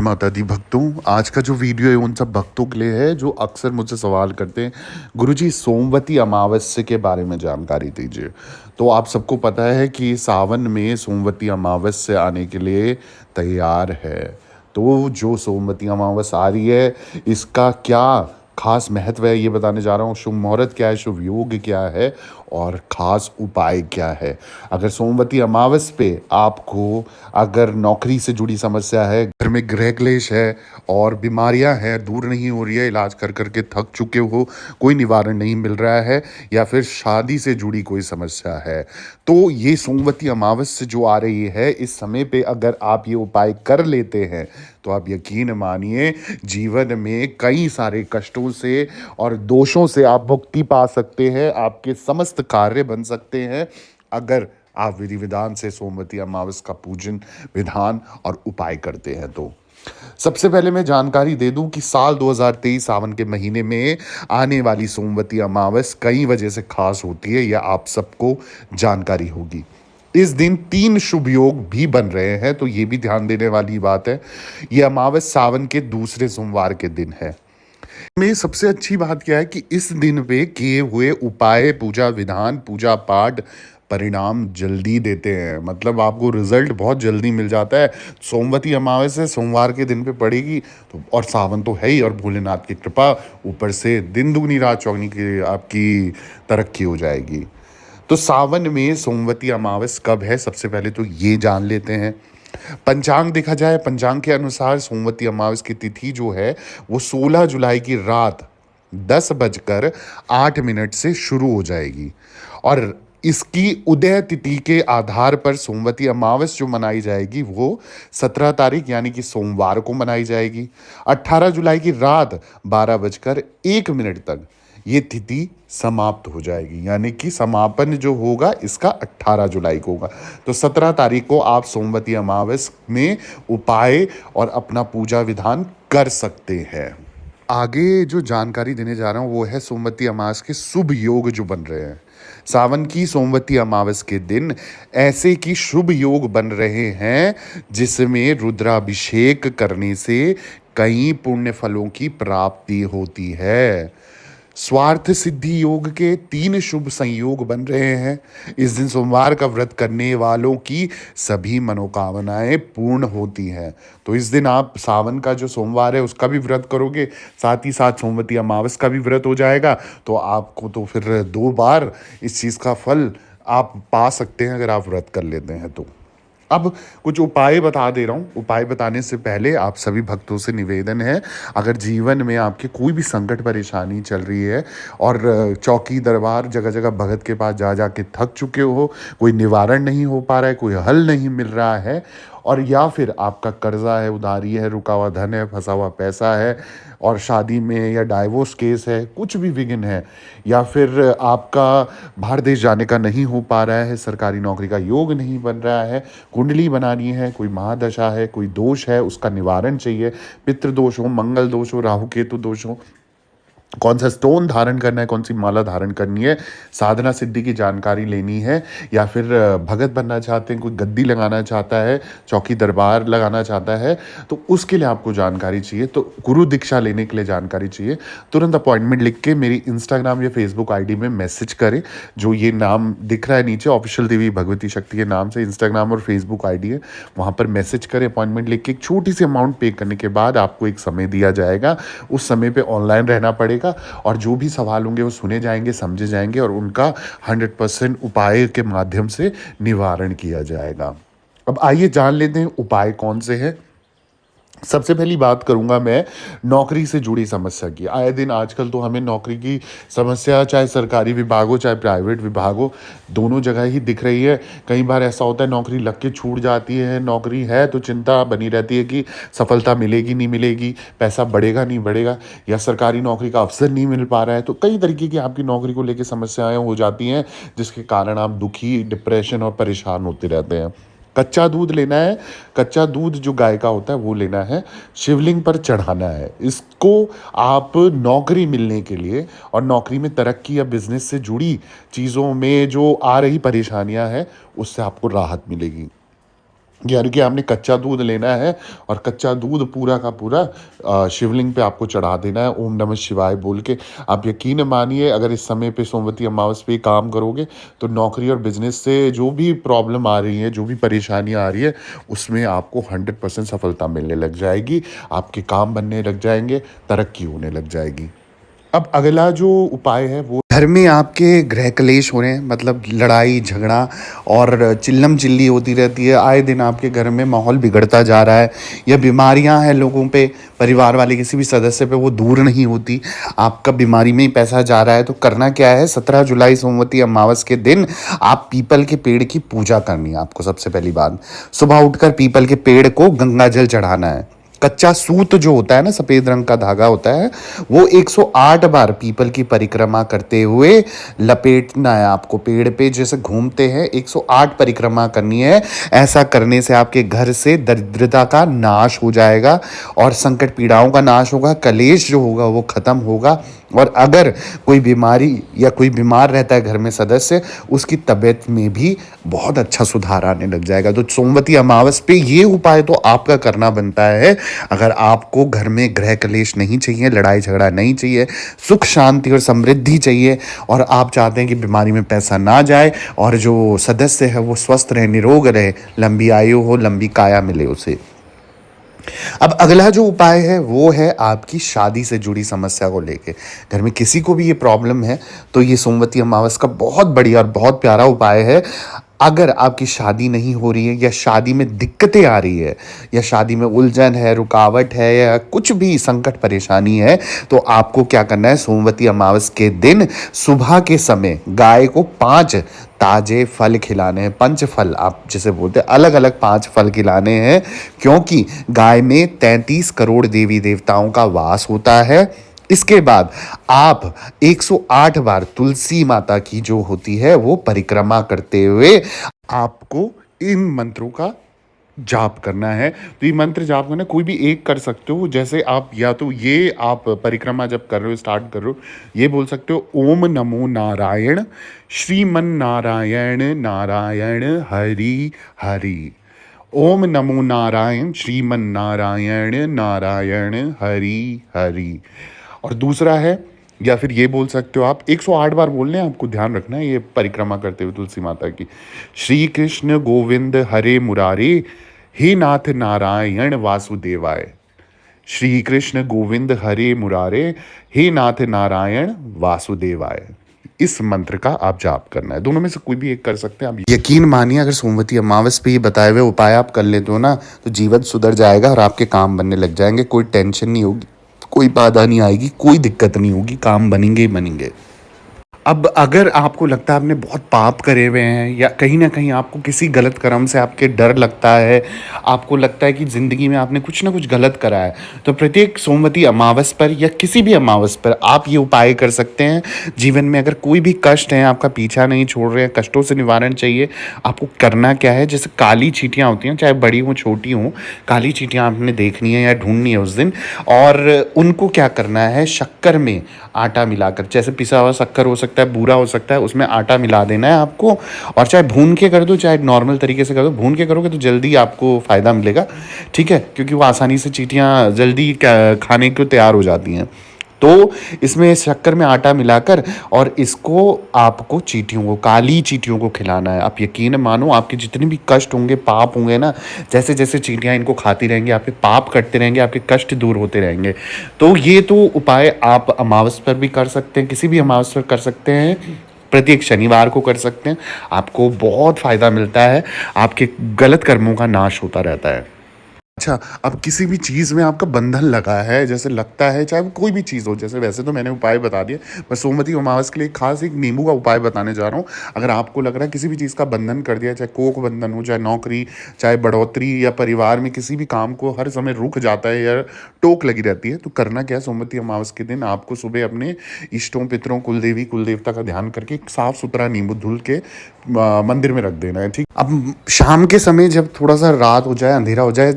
माता दी भक्तों, आज का जो वीडियो है उन सब भक्तों के लिए है जो अक्सर मुझसे सवाल करते हैं, गुरुजी सोमवती अमावस्या के बारे में जानकारी दीजिए। तो आप सबको पता है कि सावन में सोमवती अमावस्या आने के लिए तैयार है। तो जो सोमवती अमावस्या आ रही है, इसका क्या खास महत्व है ये बताने जा रहा हूँ। शुभ मुहूर्त क्या है, शुभ योग क्या है और ख़ास उपाय क्या है। अगर सोमवती अमावस्या पे आपको अगर नौकरी से जुड़ी समस्या है, घर में गृह क्लेश है और बीमारियां हैं, दूर नहीं हो रही है, इलाज कर कर के थक चुके हो, कोई निवारण नहीं मिल रहा है, या फिर शादी से जुड़ी कोई समस्या है, तो ये सोमवती अमावस्या जो आ रही है, इस समय पे अगर आप ये उपाय कर लेते हैं तो आप यकीन मानिए जीवन में कई सारे कष्टों से और दोषों से आप मुक्ति पा सकते हैं। आपके समस्त कार्य बन सकते हैं अगर आप विधि विधान से सोमवती अमावस्या का पूजन विधान और उपाय करते हैं। तो सबसे पहले मैं जानकारी दे दूं कि साल 2023 सावन के महीने में आने वाली सोमवती अमावस्या कई वजह से खास होती है, यह आप सबको जानकारी होगी। इस दिन 3 शुभ योग भी बन रहे हैं, तो ये भी ध्यान देने वाली बात है। यह अमावस्या सावन के दूसरे सोमवार के दिन है। में सबसे अच्छी बात क्या है कि इस दिन पे किए हुए उपाय, पूजा विधान, पूजा पाठ परिणाम जल्दी देते हैं। मतलब आपको रिजल्ट बहुत जल्दी मिल जाता है। सोमवती अमावस्या सोमवार के दिन पे पड़ेगी तो, और सावन तो है ही, और भोलेनाथ की कृपा, ऊपर से दिन दुगनी रात चौगनी की आपकी तरक्की हो जाएगी। तो सावन में सोमवती अमावस्या कब है, सबसे पहले तो ये जान लेते हैं। पंचांग देखा जाए, पंचांग के अनुसार सोमवती अमावस्या की तिथि जो है वो 16 जुलाई की रात 10:08 से शुरू हो जाएगी, और इसकी उदय तिथि के आधार पर सोमवती अमावस्या जो मनाई जाएगी वो 17 तारीख यानी कि सोमवार को मनाई जाएगी। 18 जुलाई की रात 12:01 तक ये तिथि समाप्त हो जाएगी, यानी कि समापन जो होगा इसका 18 जुलाई को होगा। तो 17 तारीख को आप सोमवती अमावस्या में उपाय और अपना पूजा विधान कर सकते हैं। आगे जो जानकारी देने जा रहा हूँ वो है सोमवती अमावस्या के शुभ योग जो बन रहे हैं। सावन की सोमवती अमावस्या के दिन ऐसे की शुभ योग बन रहे हैं जिसमें रुद्राभिषेक करने से कई पुण्य फलों की प्राप्ति होती है। स्वार्थ सिद्धि योग के 3 शुभ संयोग बन रहे हैं। इस दिन सोमवार का व्रत करने वालों की सभी मनोकामनाएं पूर्ण होती हैं। तो इस दिन आप सावन का जो सोमवार है उसका भी व्रत करोगे, साथ ही साथ सोमवती अमावस्या का भी व्रत हो जाएगा, तो आपको तो फिर 2 बार इस चीज़ का फल आप पा सकते हैं अगर आप व्रत कर लेते हैं तो। अब कुछ उपाय बता दे रहा हूँ। उपाय बताने से पहले आप सभी भक्तों से निवेदन है, अगर जीवन में आपके कोई भी संकट परेशानी चल रही है और चौकी दरबार जगह जगह भगत के पास जा जा के थक चुके हो, कोई निवारण नहीं हो पा रहा है, कोई हल नहीं मिल रहा है, और या फिर आपका कर्जा है, उधारी है, रुका हुआ धन है, फंसा हुआ पैसा है, और शादी में या डाइवोर्स केस है, कुछ भी विघ्न है, या फिर आपका बाहर देश जाने का नहीं हो पा रहा है, सरकारी नौकरी का योग नहीं बन रहा है, कुंडली बनानी है, कोई महादशा है, कोई दोष है, उसका निवारण चाहिए, पितृदोष हो, मंगल दोष हो, राहु केतु दोष हो, कौन सा स्टोन धारण करना है, कौन सी माला धारण करनी है, साधना सिद्धि की जानकारी लेनी है, या फिर भगत बनना चाहते हैं, कोई गद्दी लगाना चाहता है, चौकी दरबार लगाना चाहता है, तो उसके लिए आपको जानकारी चाहिए, तो गुरु दीक्षा लेने के लिए जानकारी चाहिए, तुरंत अपॉइंटमेंट लिख के मेरी इंस्टाग्राम या फेसबुक आईडी में मैसेज करें। जो ये नाम दिख रहा है नीचे, ऑफिशियल देवी भगवती शक्ति के नाम से इंस्टाग्राम और फेसबुक आईडी है, वहाँ पर मैसेज करें, अपॉइंटमेंट लिख के एक छोटी सी अमाउंट पे करने के बाद आपको एक समय दिया जाएगा। उस समय पे ऑनलाइन रहना पड़ेगा, और जो भी सवाल होंगे वो सुने जाएंगे, समझे जाएंगे, और उनका 100% उपाय के माध्यम से निवारण किया जाएगा। अब आइए जान लेते हैं उपाय कौन से हैं। सबसे पहली बात करूंगा मैं नौकरी से जुड़ी समस्या की। आए दिन आजकल तो हमें नौकरी की समस्या, चाहे सरकारी विभाग हो चाहे प्राइवेट विभाग हो, दोनों जगह ही दिख रही है। कई बार ऐसा होता है नौकरी लग के छूट जाती है, नौकरी है तो चिंता बनी रहती है कि सफलता मिलेगी नहीं मिलेगी, पैसा बढ़ेगा नहीं बढ़ेगा, या सरकारी नौकरी का अवसर नहीं मिल पा रहा है। तो कई तरीके की आपकी नौकरी को लेकर समस्याएं हो जाती हैं, जिसके कारण आप दुखी, डिप्रेशन और परेशान होते रहते हैं। कच्चा दूध लेना है, कच्चा दूध जो गाय का होता है वो लेना है, शिवलिंग पर चढ़ाना है। इसको आप नौकरी मिलने के लिए और नौकरी में तरक्की या बिजनेस से जुड़ी चीज़ों में जो आ रही परेशानियां हैं उससे आपको राहत मिलेगी। यानी कि आपने कच्चा दूध लेना है और कच्चा दूध पूरा का पूरा शिवलिंग पे आपको चढ़ा देना है ओम नमः शिवाय बोल के। आप यकीन मानिए, अगर इस समय पे सोमवती अमावस पे काम करोगे तो नौकरी और बिजनेस से जो भी प्रॉब्लम आ रही है, जो भी परेशानियां आ रही है, उसमें आपको 100% सफलता मिलने लग जाएगी। आपके काम बनने लग जाएंगे, तरक्की होने लग जाएगी। अब अगला जो उपाय है वो, घर में आपके गृह क्लेश हो रहे हैं, मतलब लड़ाई झगड़ा और चिल्लम चिल्ली होती रहती है, आए दिन आपके घर में माहौल बिगड़ता जा रहा है, या बीमारियां हैं लोगों पे, परिवार वाले किसी भी सदस्य पे वो दूर नहीं होती, आपका बीमारी में ही पैसा जा रहा है, तो करना क्या है? 17 जुलाई सोमवती अमावस के दिन आप पीपल के पेड़ की पूजा करनी है आपको। सबसे पहली बात, सुबह उठकर पीपल के पेड़ को गंगा जल चढ़ाना है। कच्चा सूत जो होता है ना, सफेद रंग का धागा होता है, वो 108 बार पीपल की परिक्रमा करते हुए लपेटना है आपको। पेड़ पे जैसे घूमते हैं 108 परिक्रमा करनी है। ऐसा करने से आपके घर से दरिद्रता का नाश हो जाएगा और संकट पीड़ाओं का नाश होगा, कलेश जो होगा वो खत्म होगा। और अगर कोई बीमारी या कोई बीमार रहता है घर में सदस्य, उसकी तबीयत में भी बहुत अच्छा सुधार आने लग जाएगा। तो सोमवती अमावस पे ये उपाय तो आपका करना बनता है। अगर आपको घर में गृह क्लेश नहीं चाहिए, लड़ाई झगड़ा नहीं चाहिए, सुख शांति और समृद्धि चाहिए, और आप चाहते हैं कि बीमारी में पैसा ना जाए और जो सदस्य है वो स्वस्थ रहे, निरोग रहे, लंबी आयु हो, लंबी काया मिले उसे। अब अगला जो उपाय है वो है आपकी शादी से जुड़ी समस्या को लेके। घर में किसी को भी ये प्रॉब्लम है तो ये सोमवती अमावस का बहुत बढ़िया और बहुत प्यारा उपाय है। अगर आपकी शादी नहीं हो रही है, या शादी में दिक्कतें आ रही है, या शादी में उलझन है, रुकावट है, या कुछ भी संकट परेशानी है, तो आपको क्या करना है? सोमवती अमावस के दिन सुबह के समय गाय को 5 ताजे फल खिलाने हैं। पंच फल आप जिसे बोलते हैं, अलग अलग 5 फल खिलाने हैं, क्योंकि गाय में 33 करोड़ देवी देवताओं का वास होता है। इसके बाद आप 108 बार तुलसी माता की जो होती है वो परिक्रमा करते हुए आपको इन मंत्रों का जाप करना है। तो ये मंत्र जाप करना कोई भी एक कर सकते हो। जैसे आप, या तो ये आप परिक्रमा जब कर रहे हो, स्टार्ट कर रहे हो, ये बोल सकते हो, ओम नमो नारायण श्रीमन नारायण नारायण हरि हरि। ओम नमो नारायण श्रीमन नारायण नारायण हरि हरि। और दूसरा है, या फिर ये बोल सकते हो आप, 108 बार बोलने हैं आपको, ध्यान रखना है ये परिक्रमा करते हुए तुलसी माता की। श्री कृष्ण गोविंद हरे मुरारे, हे नाथ नारायण वासुदेवाय। श्री कृष्ण गोविंद हरे मुरारे, हे नाथ नारायण वासुदेवाय। इस मंत्र का आप जाप करना है। दोनों में से कोई भी एक कर सकते हैं आप। यकीन मानिए, अगर सोमवती अमावस पे ये बताए हुए उपाय आप कर लेते हो ना, तो जीवन सुधर जाएगा और आपके काम बनने लग जाएंगे। कोई टेंशन नहीं होगी, कोई बाधा नहीं आएगी, कोई दिक्कत नहीं होगी, काम बनेंगे ही बनेंगे। अब अगर आपको लगता है आपने बहुत पाप करे हुए हैं, या कहीं ना कहीं आपको किसी गलत कर्म से आपके डर लगता है, आपको लगता है कि ज़िंदगी में आपने कुछ ना कुछ गलत करा है, तो प्रत्येक सोमवती अमावस पर या किसी भी अमावस पर आप ये उपाय कर सकते हैं। जीवन में अगर कोई भी कष्ट है, आपका पीछा नहीं छोड़ रहे हैं, कष्टों से निवारण चाहिए, आपको करना क्या है? जैसे काली चींटियाँ होती हैं, चाहे बड़ी हों छोटी हों, काली चींटियाँ आपने देखनी है या ढूंढनी है उस दिन, और उनको क्या करना है? शक्कर में आटा मिलाकर, जैसे पिसा हुआ शक्कर हो सकता है, बूरा हो सकता है, उसमें आटा मिला देना है आपको। और चाहे भून के कर दो, चाहे नॉर्मल तरीके से कर दो, भून के करोगे तो जल्दी आपको फ़ायदा मिलेगा, ठीक है, क्योंकि वो आसानी से चींटियाँ जल्दी खाने को तैयार हो जाती हैं। तो इसमें शक्कर में आटा मिलाकर और इसको आपको चींटियों को, काली चींटियों को खिलाना है। आप यकीन मानो, आपके जितने भी कष्ट होंगे, पाप होंगे ना, जैसे जैसे चींटियाँ इनको खाती रहेंगी, आपके पाप कटते रहेंगे, आपके कष्ट दूर होते रहेंगे। तो ये तो उपाय आप अमावस पर भी कर सकते हैं, किसी भी अमावस पर कर सकते हैं, प्रत्येक शनिवार को कर सकते हैं। आपको बहुत फ़ायदा मिलता है, आपके गलत कर्मों का नाश होता रहता है। अच्छा, अब किसी भी चीज़ में आपका बंधन लगा है, जैसे लगता है, चाहे वो कोई भी चीज़ हो, जैसे वैसे तो मैंने उपाय बता दिए, पर सोमवती अमावस के लिए खास एक नींबू का उपाय बताने जा रहा हूँ। अगर आपको लग रहा है किसी भी चीज़ का बंधन कर दिया, चाहे कोख बंधन हो, चाहे नौकरी, चाहे बढ़ोतरी, या परिवार में किसी भी काम को हर समय रुक जाता है या टोक लगी रहती है, तो करना क्या है? सोमवती अमावस के दिन आपको सुबह अपने इष्टों पितरों, कुलदेवी कुलदेवता का ध्यान करके एक साफ सुथरा नींबू धुल के मंदिर में रख देना है, ठीक। अब शाम के समय जब थोड़ा सा रात हो जाए, अंधेरा हो जाए,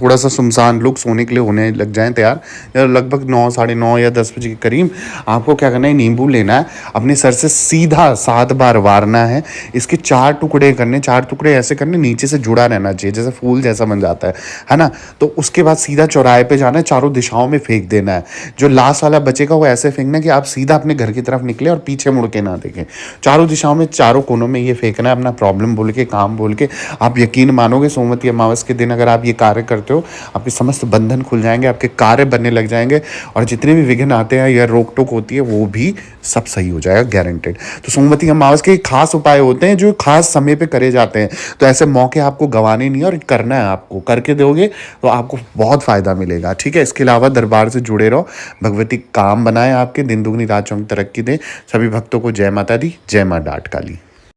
थोड़ा सा सुनसान लोग सोने के लिए होने लग जाएं तैयार, लगभग 9, साढ़े 9 या 10 बजे के करीब आपको क्या करना है, नींबू लेना है, अपने सर से सीधा 7 बार वारना है, इसके 4 टुकड़े करने, 4 टुकड़े ऐसे करने, नीचे से जुड़ा रहना चाहिए जैसे फूल जैसा बन जाता है ना। तो उसके बाद सीधा चौराहे पे जाना है, चारों दिशाओं में फेंक देना है। जो लास्ट वाला बचेगा वो ऐसे फेंकना कि आप सीधा अपने घर की तरफ निकले और पीछे मुड़ के ना देखें। चारों दिशाओं में, चारों कोनों में ये फेंकना है, अपना प्रॉब्लम बोल के, काम बोल के। आप यकीन मानोगे, सोमवती अमावस के दिन अगर आप ये कार्य करते हो, आपके समस्त बंधन खुल जाएंगे, आपके कार्य बनने लग जाएंगे, और जितने भी विघ्न आते हैं या रोक टोक होती है वो भी सब सही हो जाएगा, गारंटेड। तो सोमवती अमावस के खास उपाय होते हैं जो खास समय पे करे जाते हैं, तो ऐसे मौके आपको गंवाने नहीं है, और करना है आपको, करके दोगे तो आपको बहुत फायदा मिलेगा, ठीक है। इसके अलावा दरबार से जुड़े रहो, भगवती काम बनाए, आपके दिन दुगनी रात चौगुनी तरक्की दे। सभी भक्तों को जय माता दी, जय मां डाट काली।